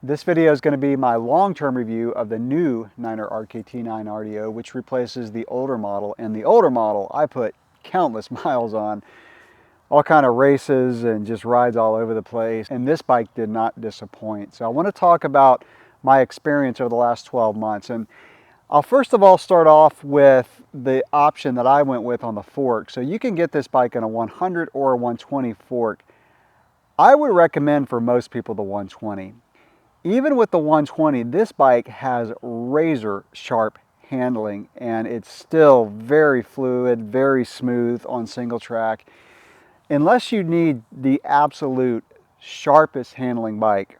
This video is going to be my long-term review of the new Niner RKT9 RDO, which replaces the older model. And the older model, I put countless miles on, all kind of races and just rides all over the place. And this bike did not disappoint. So I want to talk about my experience over the last 12 months. And I'll first of all start off with the option that I went with on the fork. So you can get this bike in a 100 or a 120 fork. I would recommend for most people the 120. Even with the 120, this bike has razor sharp handling and it's still very fluid, very smooth on single track. Unless you need the absolute sharpest handling bike,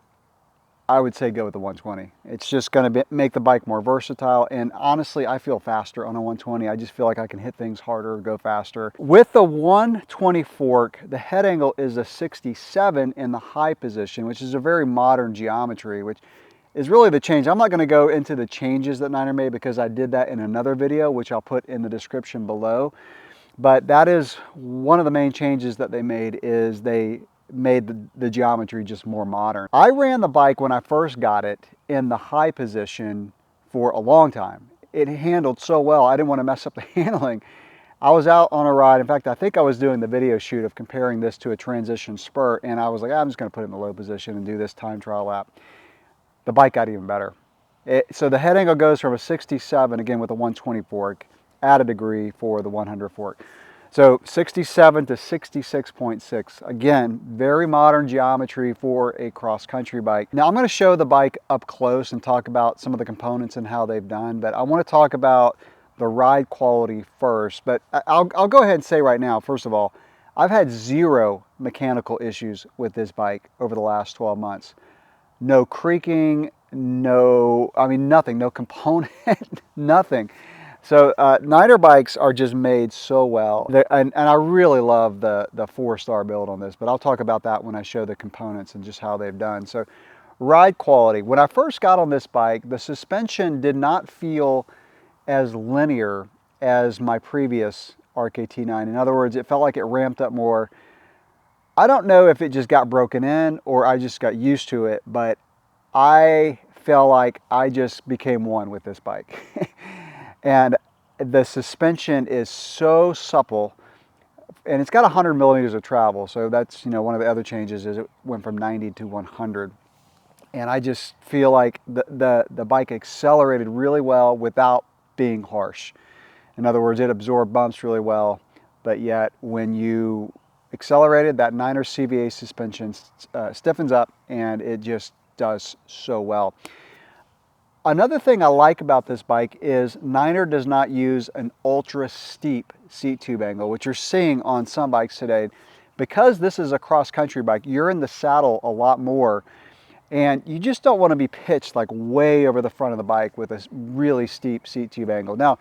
I would say go with the 120. It's just going to make the bike more versatile, and honestly, I feel faster on a 120. I just feel like I can hit things harder, go faster. With the 120 fork, the head angle is a 67 in the high position, which is a very modern geometry, which is really the change. I'm not going to go into the changes that Niner made because I did that in another video, which I'll put in the description below. But that is one of the main changes that they made, is they made the geometry just more modern. I ran the bike when I first got it in the high position for a long time. It handled so well, I didn't want to mess up the handling. I was out on a ride. In fact, I think I was doing the video shoot of comparing this to a transition spurt, and I was like, I'm just going to put it in the low position and do this time trial lap. The bike got even better. So the head angle goes from a 67, again with a 120 fork, at a degree for the 100 fork. So 67 to 66.6. Again, very modern geometry for a cross-country bike. Now I'm going to show the bike up close and talk about some of the components and how they've done, but I want to talk about the ride quality first. But I'll go ahead and say right now, first of all, I've had zero mechanical issues with this bike over the last 12 months. No creaking, nothing, no component, nothing. So Niner bikes are just made so well, and I really love the 4-star build on this, but I'll talk about that when I show the components and just how they've done. So ride quality. When I first got on this bike, the suspension did not feel as linear as my previous RKT9. In other words, it felt like it ramped up more. I don't know if it just got broken in or I just got used to it, but I felt like I just became one with this bike. And the suspension is so supple, and it's got 100 millimeters of travel. So that's, one of the other changes is it went from 90 to 100. And I just feel like the bike accelerated really well without being harsh. In other words, it absorbed bumps really well, but yet when you accelerated, that Niner CVA suspension stiffens up and it just does so well. Another thing I like about this bike is Niner does not use an ultra steep seat tube angle, which you're seeing on some bikes today. Because this is a cross-country bike, you're in the saddle a lot more, and you just don't want to be pitched like way over the front of the bike with a really steep seat tube angle. Now,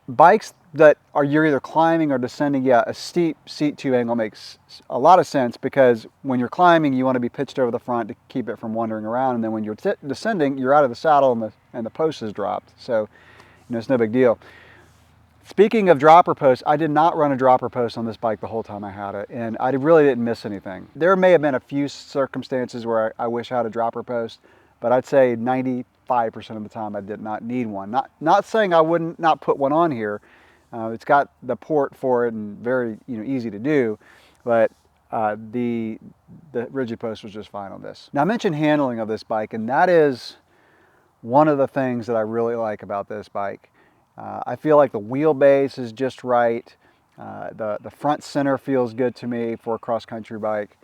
bikes that you're either climbing or descending, yeah, a steep seat tube angle makes a lot of sense, because when you're climbing, you want to be pitched over the front to keep it from wandering around, and then when you're descending, you're out of the saddle and the post is dropped. So, it's no big deal. Speaking of dropper posts, I did not run a dropper post on this bike the whole time I had it, and I really didn't miss anything. There may have been a few circumstances where I wish I had a dropper post, but I'd say 95% of the time I did not need one. Not saying I wouldn't not put one on here. It's got the port for it and very easy to do, but the rigid post was just fine on this. Now I mentioned handling of this bike, and that is one of the things that I really like about this bike. I feel like the wheelbase is just right. The front center feels good to me for a cross-country bike.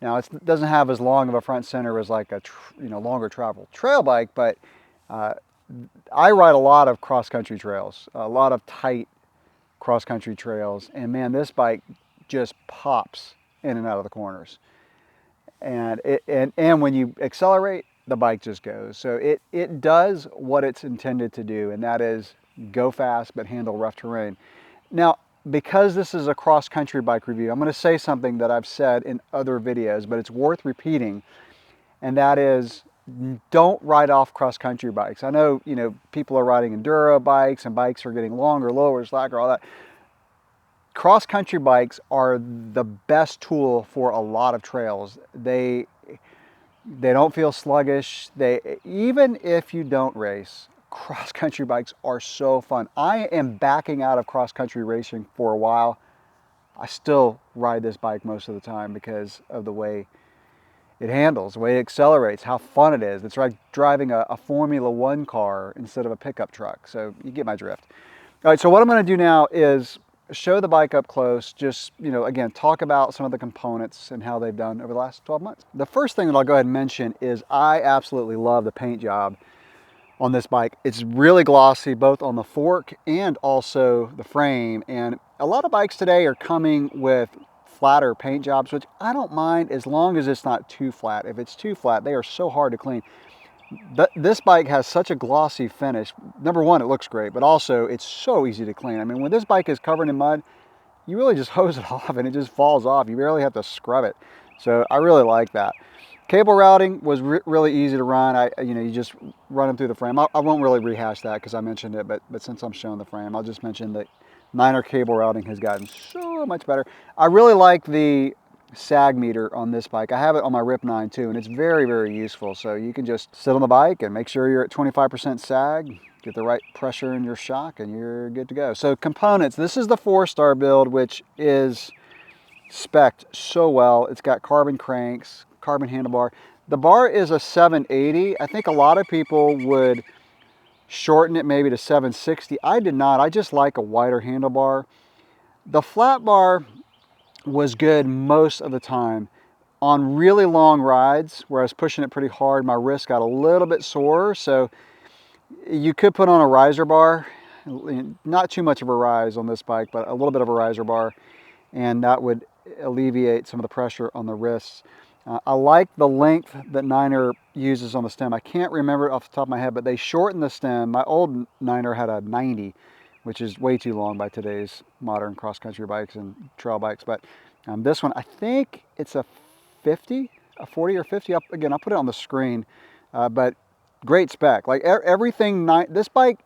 Now it doesn't have as long of a front center as like a longer travel trail bike, but I ride a lot of cross-country trails, a lot of tight cross-country trails, and man, this bike just pops in and out of the corners. And when you accelerate, the bike just goes. So it does what it's intended to do, and that is go fast but handle rough terrain. Now, because this is a cross-country bike review, I'm going to say something that I've said in other videos, but it's worth repeating, and that is, don't ride off cross-country bikes. I know, people are riding enduro bikes and bikes are getting longer, lower, slacker, all that. Cross-country bikes are the best tool for a lot of trails. They don't feel sluggish. Even if you don't race, cross-country bikes are so fun. I am backing out of cross-country racing for a while. I still ride this bike most of the time because of the way it handles, the way it accelerates, how fun it is. It's like driving a Formula One car instead of a pickup truck. So you get my drift. All right, so what I'm going to do now is show the bike up close, just, again, talk about some of the components and how they've done over the last 12 months. The first thing that I'll go ahead and mention is I absolutely love the paint job on this bike. It's really glossy, both on the fork and also the frame. And a lot of bikes today are coming with flatter paint jobs, which I don't mind as long as it's not too flat. If it's too flat, they are so hard to clean. This bike has such a glossy finish. Number one, it looks great, but also it's so easy to clean. I mean, when this bike is covered in mud, you really just hose it off and it just falls off. You barely have to scrub it. So I really like that. Cable routing was really easy to run. You just run them through the frame. I won't really rehash that because I mentioned it, but since I'm showing the frame, I'll just mention that Niner cable routing has gotten so much better. I really like the sag meter on this bike. I have it on my Rip 9 too, and it's very, very useful. So you can just sit on the bike and make sure you're at 25% sag, get the right pressure in your shock, and you're good to go. So components, this is the 4-star build, which is spec'd so well. It's got carbon cranks, carbon handlebar. The bar is a 780. I think a lot of people would shorten it maybe to 760. I did not. I just like a wider handlebar. The flat bar was good most of the time. On really long rides where I was pushing it pretty hard, my wrist got a little bit sore, so you could put on a riser bar. Not too much of a rise on this bike, but a little bit of a riser bar, and that would alleviate some of the pressure on the wrists. I like the length that Niner uses on the stem. I can't remember it off the top of my head, but they shortened the stem. My old Niner had a 90, which is way too long by today's modern cross-country bikes and trail bikes. But this one, I think it's a 50, a 40 or 50. Again, I'll put it on the screen, but great spec. Like everything, this bike,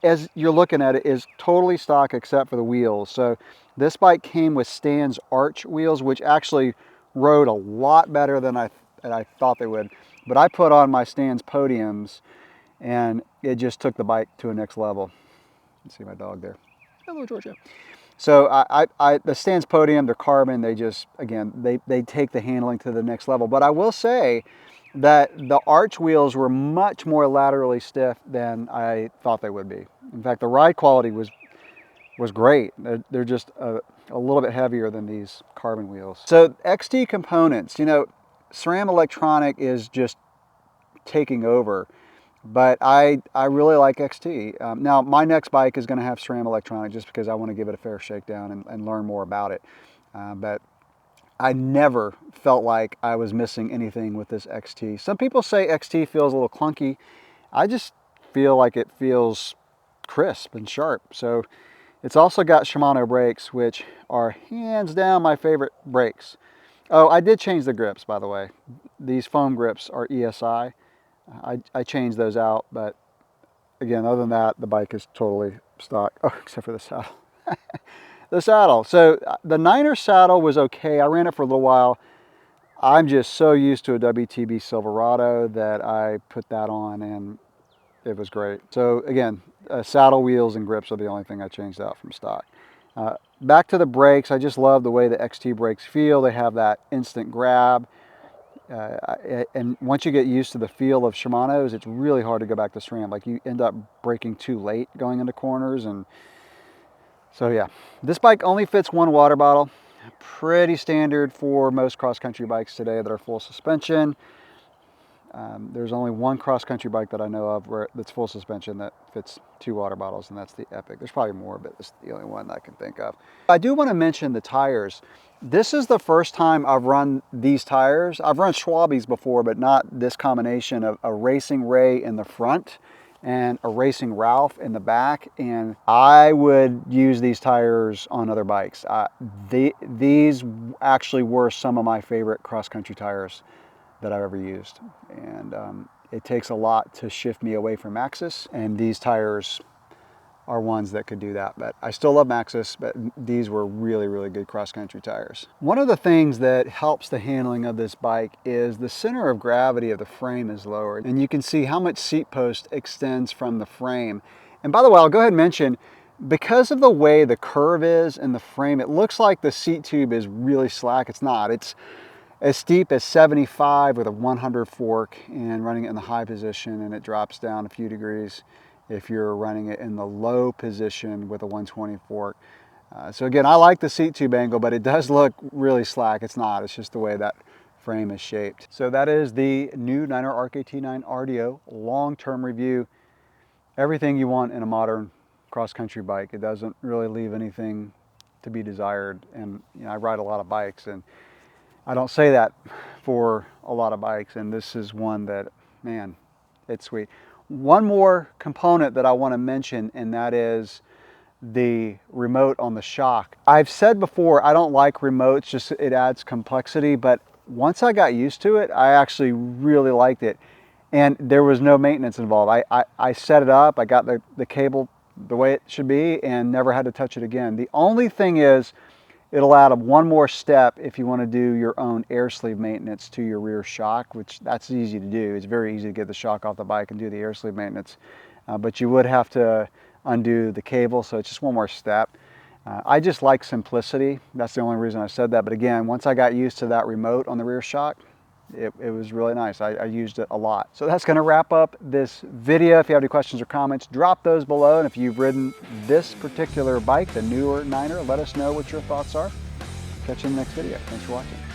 as you're looking at it, is totally stock except for the wheels. So this bike came with Stan's arch wheels, which actually rode a lot better than I thought they would. But I put on my Stan's podiums, and it just took the bike to a next level. You see my dog there. Hello, Georgia. So the Stan's podium, they're carbon. They just, again, they take the handling to the next level. But I will say that the arch wheels were much more laterally stiff than I thought they would be. In fact, the ride quality was great. They're just a little bit heavier than these carbon wheels. So XT components, SRAM electronic is just taking over, but I really like XT. Now my next bike is going to have SRAM electronic just because I want to give it a fair shakedown and learn more about it. But I never felt like I was missing anything with this XT. Some people say XT feels a little clunky. I just feel like it feels crisp and sharp. So it's also got Shimano brakes, which are hands down my favorite brakes. Oh, I did change the grips, by the way. These foam grips are ESI. I changed those out, but again, other than that, the bike is totally stock. Oh, except for the saddle. The saddle. So the Niner saddle was okay. I ran it for a little while. I'm just so used to a WTB Silverado that I put that on and it was great. So again, saddle wheels and grips are the only thing I changed out from stock. Back to the brakes, I just love the way the XT brakes feel. They have that instant grab. And once you get used to the feel of Shimano's, it's really hard to go back to SRAM. Like you end up braking too late going into corners. And so yeah, this bike only fits one water bottle. Pretty standard for most cross-country bikes today that are full suspension. There's only one cross-country bike that I know of that's full suspension that fits 2 water bottles, and that's the Epic. There's probably more, but it's the only one that I can think of. I do want to mention the tires. This is the first time I've run these tires. I've run Schwabies before, but not this combination of a Racing Ray in the front and a Racing Ralph in the back, and I would use these tires on other bikes. These actually were some of my favorite cross-country tires that I've ever used, and it takes a lot to shift me away from Maxxis, and these tires are ones that could do that. But I still love Maxxis, but these were really, really good cross-country tires. One of the things that helps the handling of this bike is the center of gravity of the frame is lowered, and you can see how much seat post extends from the frame. And by the way, I'll go ahead and mention, because of the way the curve is in the frame, it looks like the seat tube is really slack. It's not. It's as steep as 75 with a 100 fork and running it in the high position, and it drops down a few degrees if you're running it in the low position with a 120 fork. So again, I like the seat tube angle, but it does look really slack. It's not. It's just the way that frame is shaped. So that is the new Niner RKT9 RDO long-term review. Everything you want in a modern cross-country bike. It doesn't really leave anything to be desired. And I ride a lot of bikes, and I don't say that for a lot of bikes, and this is one that, man, it's sweet. One more component that I want to mention, and that is the remote on the shock. I've said before, I don't like remotes, just it adds complexity, but once I got used to it, I actually really liked it. And there was no maintenance involved. I set it up, I got the cable the way it should be, and never had to touch it again. The only thing is, it'll add one more step if you want to do your own air sleeve maintenance to your rear shock, which that's easy to do. It's very easy to get the shock off the bike and do the air sleeve maintenance. But you would have to undo the cable, so it's just one more step. I just like simplicity. That's the only reason I said that. But again, once I got used to that remote on the rear shock, it was really nice. I used it a lot. So that's going to wrap up this video. If you have any questions or comments, drop those below. And if you've ridden this particular bike, the newer Niner, let us know what your thoughts are. Catch you in the next video. Thanks for watching.